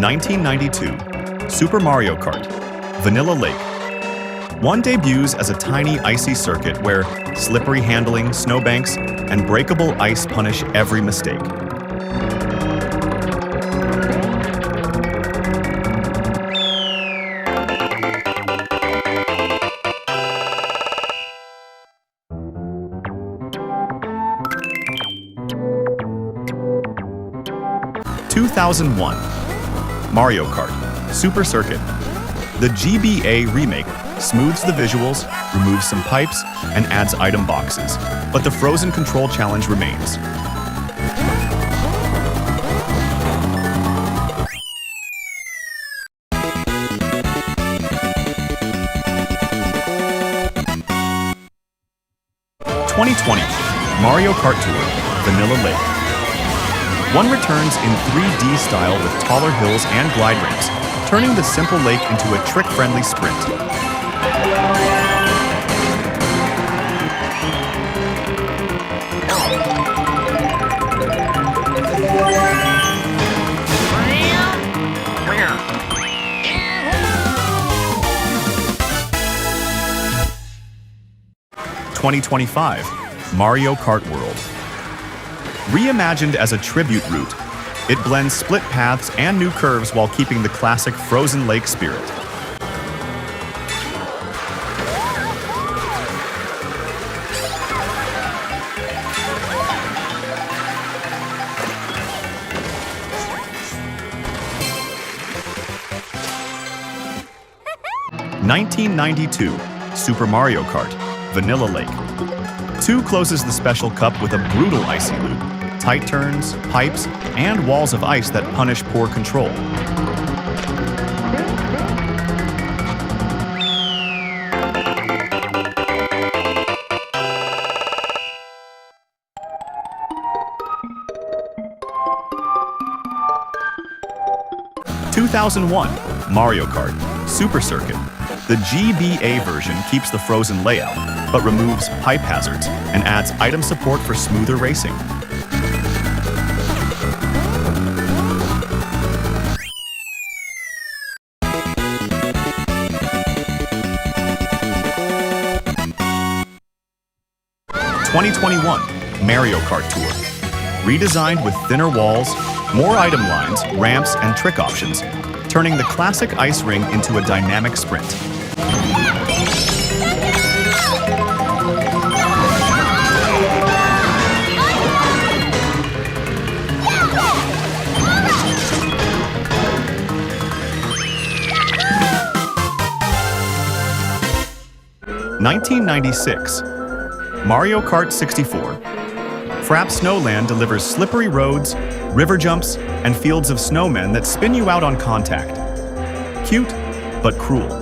1992, Super Mario Kart, Vanilla Lake. One debuts as a tiny icy circuit where slippery handling, snowbanks, and breakable ice punish every mistake. (2001) Mario Kart Super Circuit. The GBA remake smooths the visuals, removes some pipes, and adds item boxes, but the frozen control challenge remains. (2020) Mario Kart Tour Vanilla Lake. One returns in 3D style with taller hills and glide ramps, turning the simple lake into a trick-friendly sprint. (2025) Mario Kart World. Reimagined as a tribute route, it blends split paths and new curves while keeping the classic frozen lake spirit. (1992) Super Mario Kart Vanilla Lake. 2 closes the special cup with a brutal icy loop, tight turns, pipes, and walls of ice that punish poor control. (2001) Mario Kart Super Circuit. The GBA version keeps the frozen layout, but removes pipe hazards and adds item support for smoother racing. (2021) Mario Kart Tour. Redesigned with thinner walls, more item lines, ramps, and trick options, turning the classic ice ring into a dynamic sprint. (1996) Mario Kart 64. Frap Snowland delivers slippery roads, river jumps, and fields of snowmen that spin you out on contact. Cute, but cruel.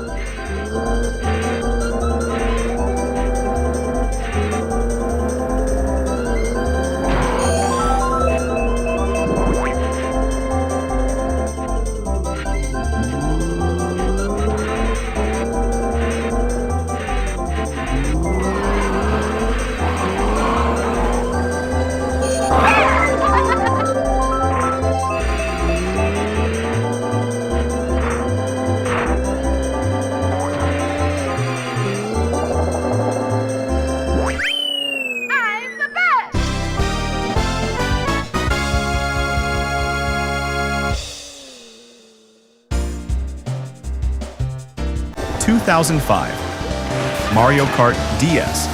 (2005) Mario Kart DS.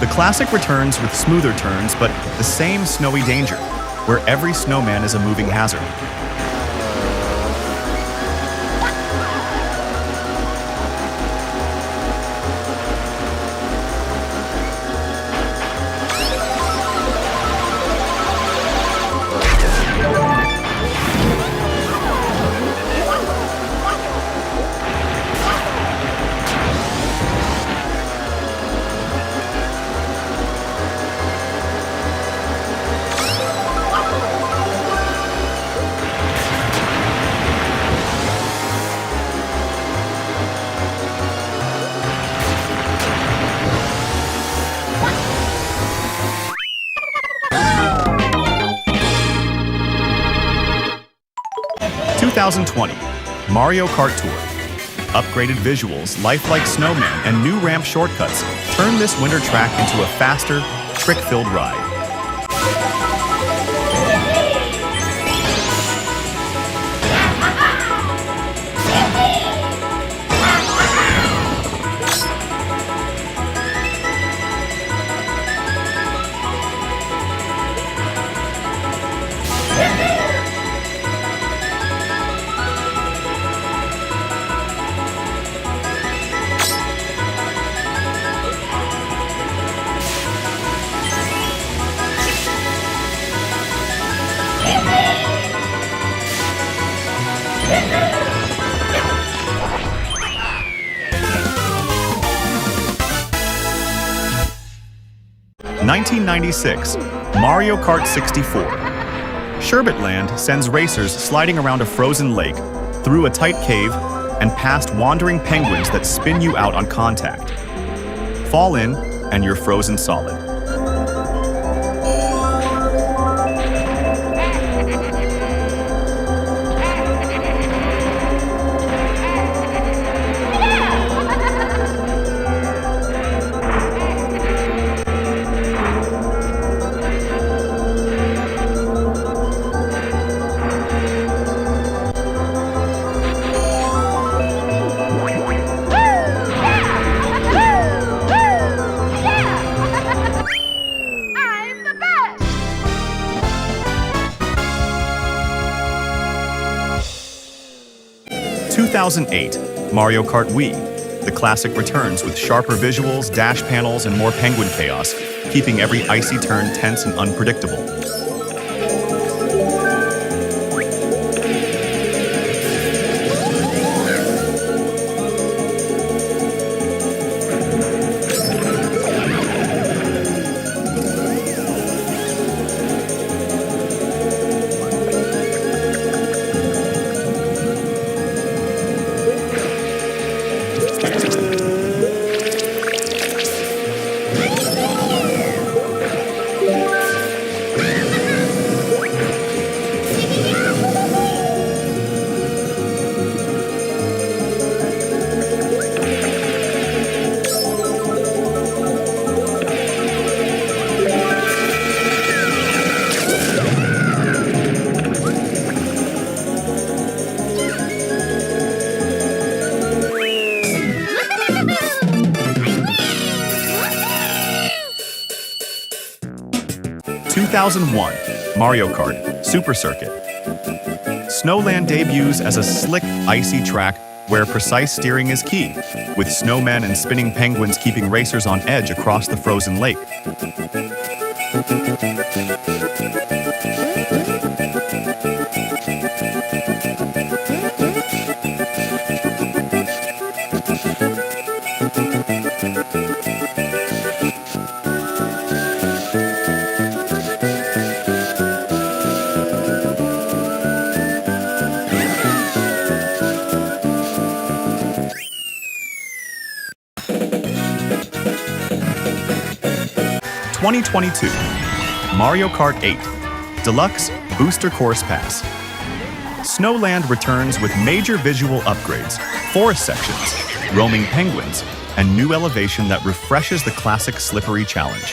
The classic returns with smoother turns, but the same snowy danger, where every snowman is a moving hazard. 2020, Mario Kart Tour. Upgraded visuals, lifelike snowman, and new ramp shortcuts turn this winter track into a faster, trick-filled ride. (1996) Mario Kart 64. Sherbetland sends racers sliding around a frozen lake, through a tight cave, and past wandering penguins that spin you out on contact. Fall in, and you're frozen solid. (2008) Mario Kart Wii. The classic returns with sharper visuals, dash panels, and more penguin chaos, keeping every icy turn tense and unpredictable. (2001) Mario Kart Super Circuit. Snowland debuts as a slick, icy track where precise steering is key, with snowmen and spinning penguins keeping racers on edge across the frozen lake. (2022) Mario Kart 8 Deluxe Booster Course Pass. Snowland returns with major visual upgrades, forest sections, roaming penguins, and new elevation that refreshes the classic slippery challenge.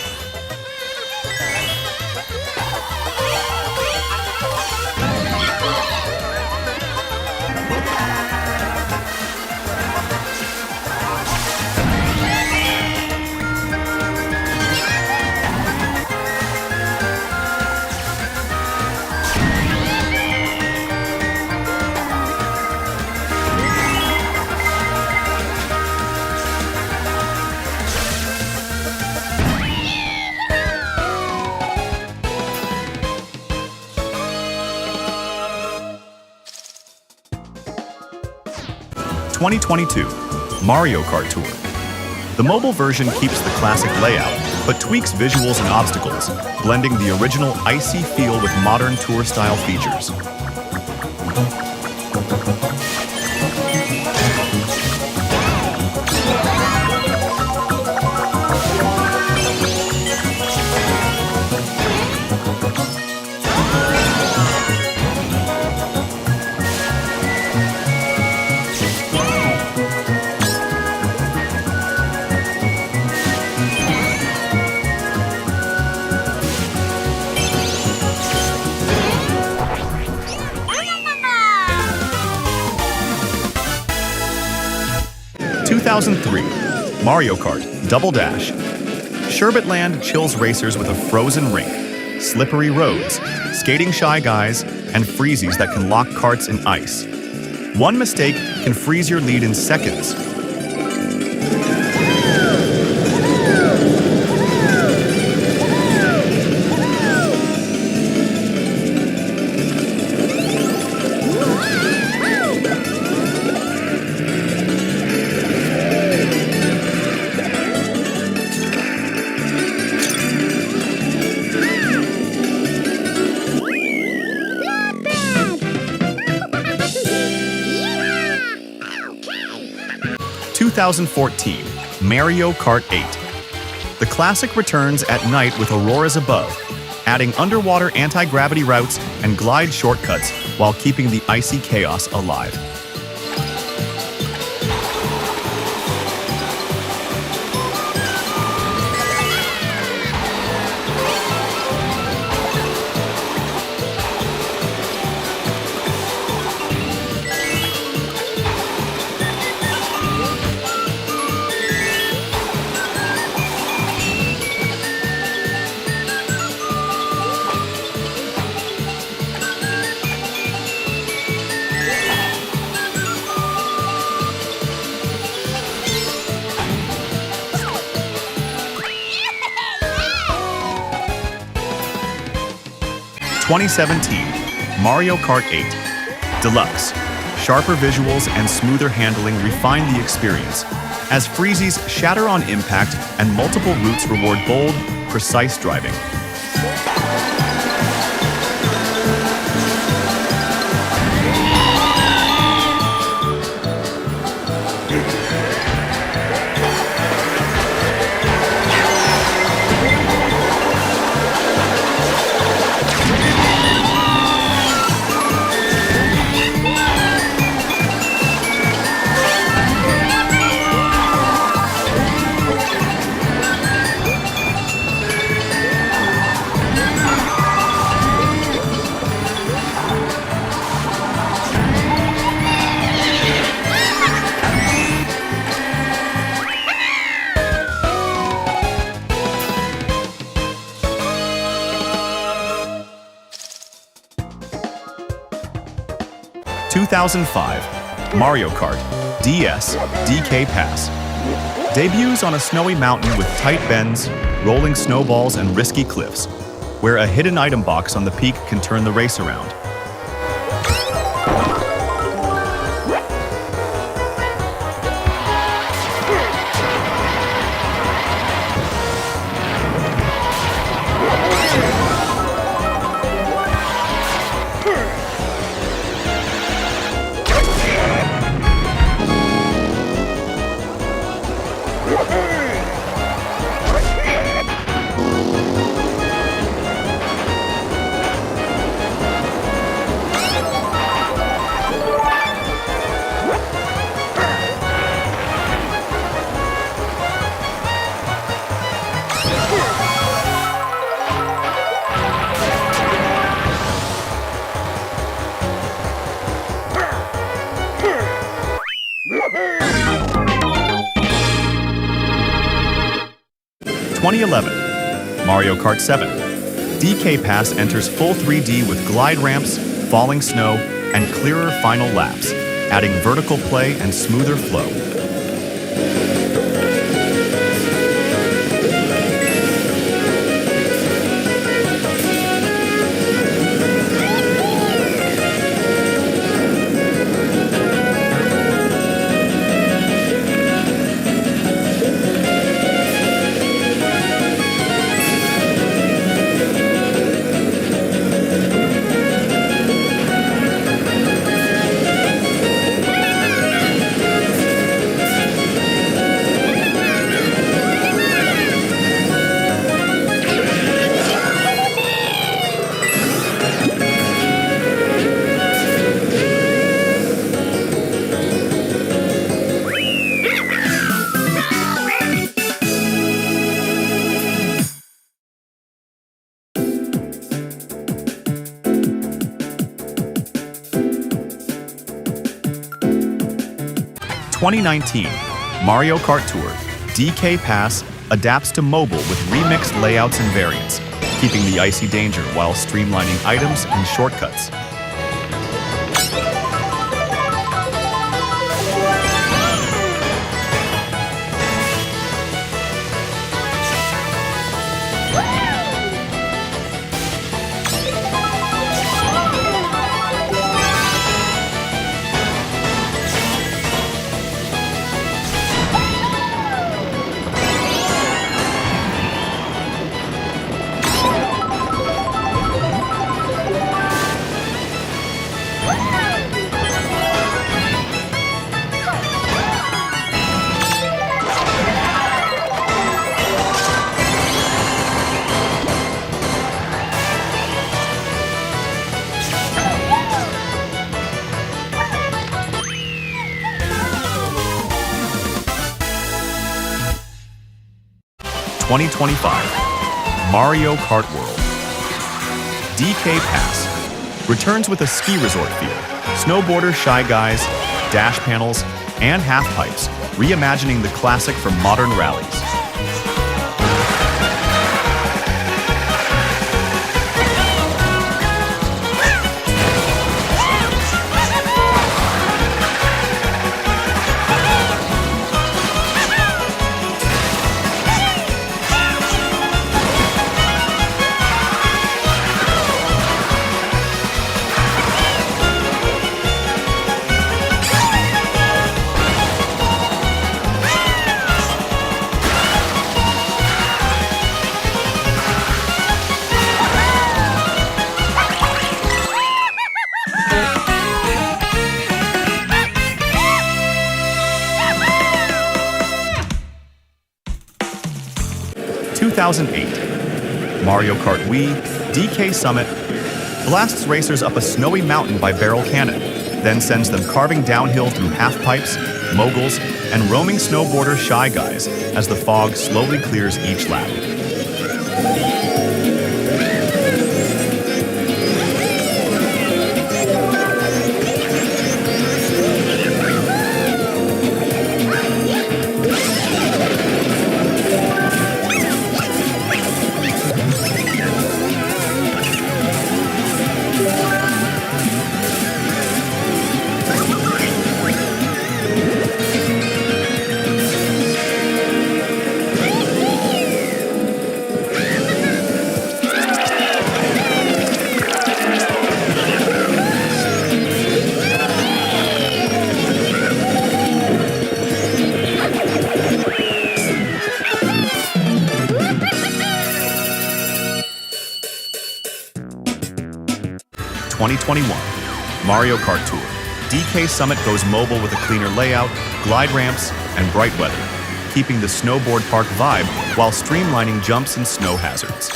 (2022) Mario Kart Tour. The mobile version keeps the classic layout, but tweaks visuals and obstacles, blending the original icy feel with modern tour-style features. 2003, Mario Kart Double Dash. Sherbetland chills racers with a frozen rink, slippery roads, skating-shy guys, and freezies that can lock karts in ice. One mistake can freeze your lead in seconds. Okay. 2014, Mario Kart 8. The classic returns at night with auroras above, adding underwater anti-gravity routes and glide shortcuts while keeping the icy chaos alive. Yeah! 2017, Mario Kart 8 Deluxe. Sharper visuals and smoother handling refine the experience, as freezies shatter on impact and multiple routes reward bold, precise driving. – 2005, Mario Kart DS DK Pass. Debuts on a snowy mountain with tight bends, rolling snowballs, and risky cliffs, where a hidden item box on the peak can turn the race around. – 2011, Mario Kart 7. DK Pass enters full 3D with glide ramps, falling snow, and clearer final laps, adding vertical play and smoother flow. – 2019, Mario Kart Tour DK Pass adapts to mobile with remixed layouts and variants, keeping the icy danger while streamlining items and shortcuts. (2025) Mario Kart World DK Pass returns with a ski resort feel, snowboarder Shy Guys, dash panels, and half pipes, reimagining the classic for modern rallies. (2008) Mario Kart Wii DK Summit blasts racers up a snowy mountain by barrel cannon, then sends them carving downhill through half-pipes, moguls, and roaming snowboarder Shy Guys as the fog slowly clears each lap. (2021) Mario Kart Tour DK Summit goes mobile with a cleaner layout, glide ramps, and bright weather, keeping the snowboard park vibe while streamlining jumps and snow hazards.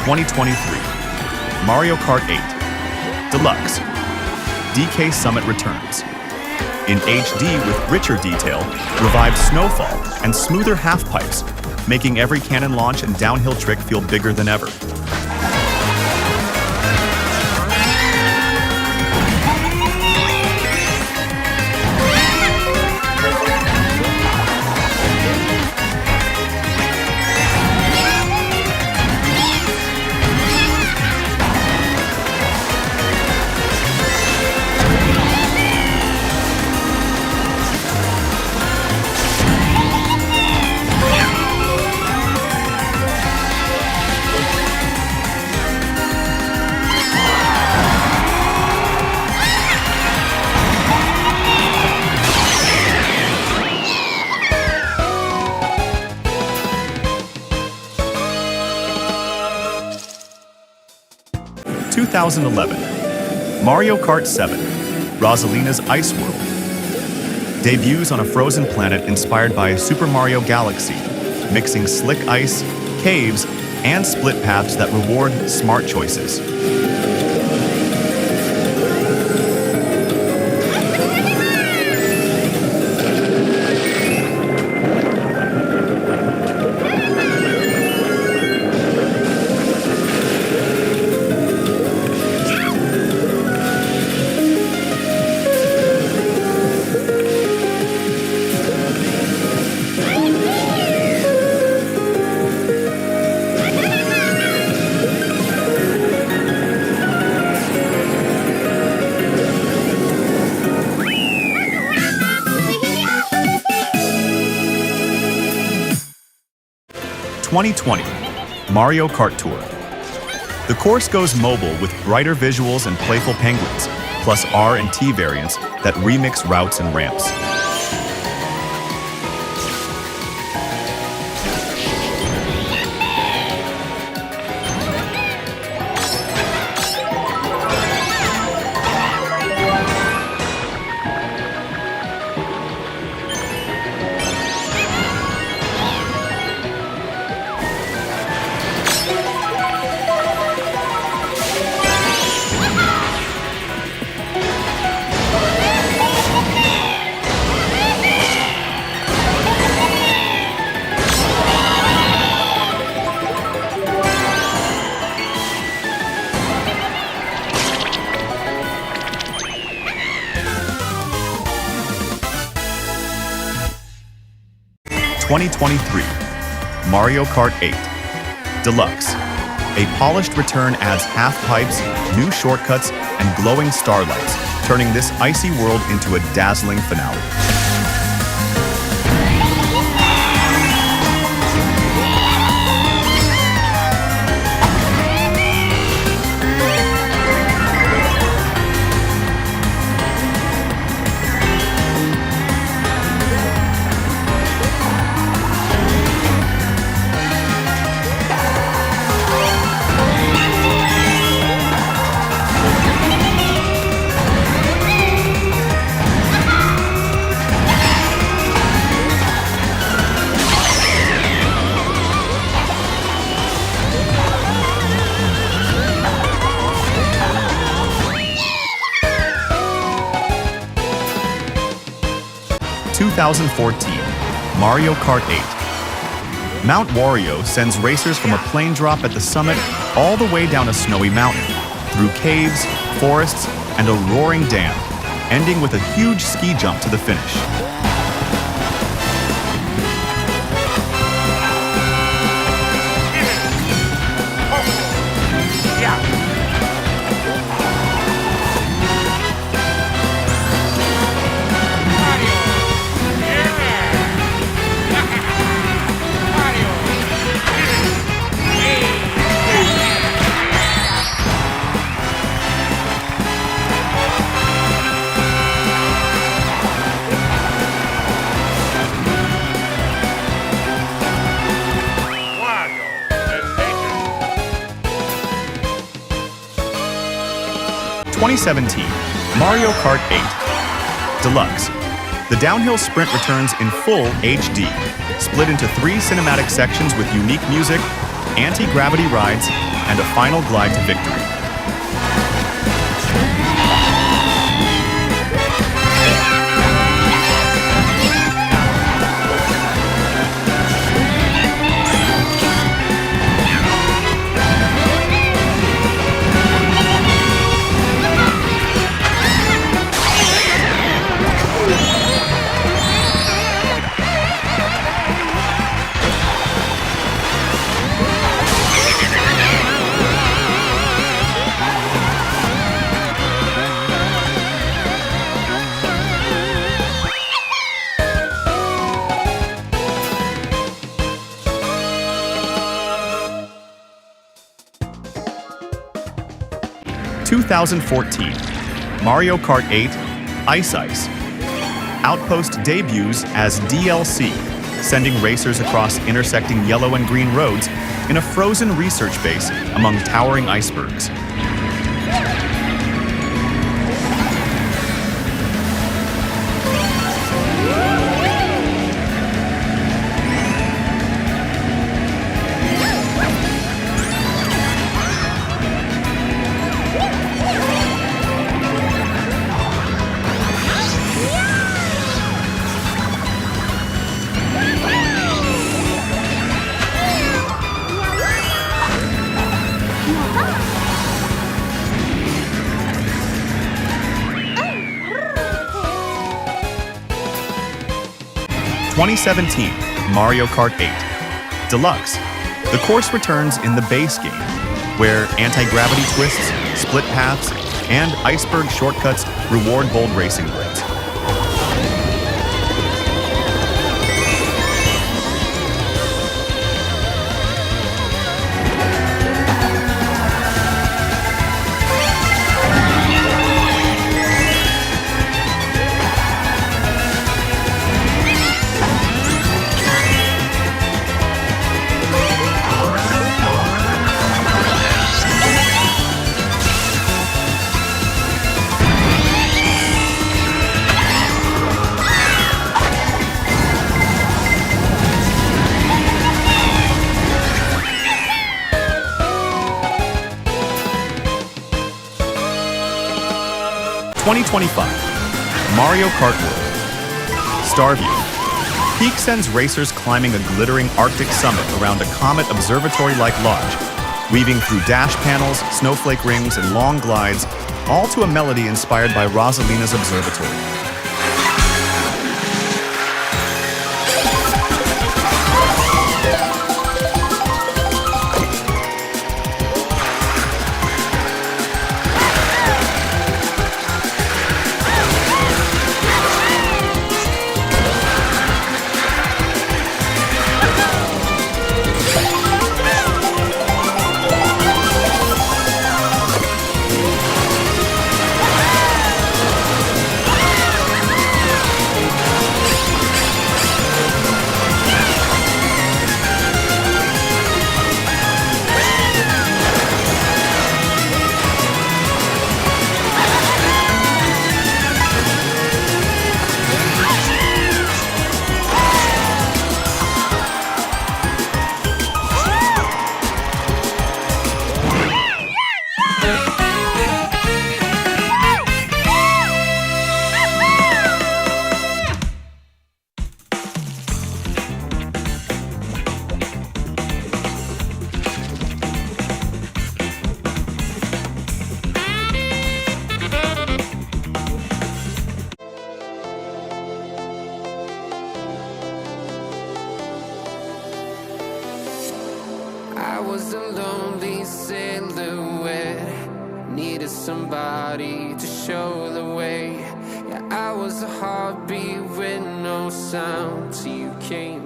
(2023) Mario Kart 8 Deluxe DK Summit returns. In HD with richer detail, revived snowfall, and smoother half-pipes, making every cannon launch and downhill trick feel bigger than ever. 2011, Mario Kart 7, Rosalina's Ice World. Debuts on a frozen planet inspired by Super Mario Galaxy, mixing slick ice, caves, and split paths that reward smart choices. (2020) Mario Kart Tour. The course goes mobile with brighter visuals and playful penguins, plus R and T variants that remix routes and ramps. (2023) Mario Kart 8 Deluxe. A polished return adds half pipes, new shortcuts, and glowing starlights, turning this icy world into a dazzling finale. (2014) Mario Kart 8. Mount Wario sends racers from a plane drop at the summit all the way down a snowy mountain, through caves, forests, and a roaring dam, ending with a huge ski jump to the finish. (2017) Mario Kart 8 Deluxe. The downhill sprint returns in full HD, split into 3 cinematic sections with unique music, anti-gravity rides, and a final glide to victory. (2014) Mario Kart 8 Ice Ice. Outpost debuts as DLC, sending racers across intersecting yellow and green roads in a frozen research base among towering icebergs. ...2017 Mario Kart 8 Deluxe. The course returns in the base game, where anti-gravity twists, split paths, and iceberg shortcuts reward bold racing grids. ...2025 Mario Kart World. Starview. Peak sends racers climbing a glittering Arctic summit around a comet observatory-like lodge, weaving through dash panels, snowflake rings, and long glides, all to a melody inspired by Rosalina's observatory. I was a lonely silhouette, needed somebody to show the way. Yeah, I was a heartbeat with no sound till you came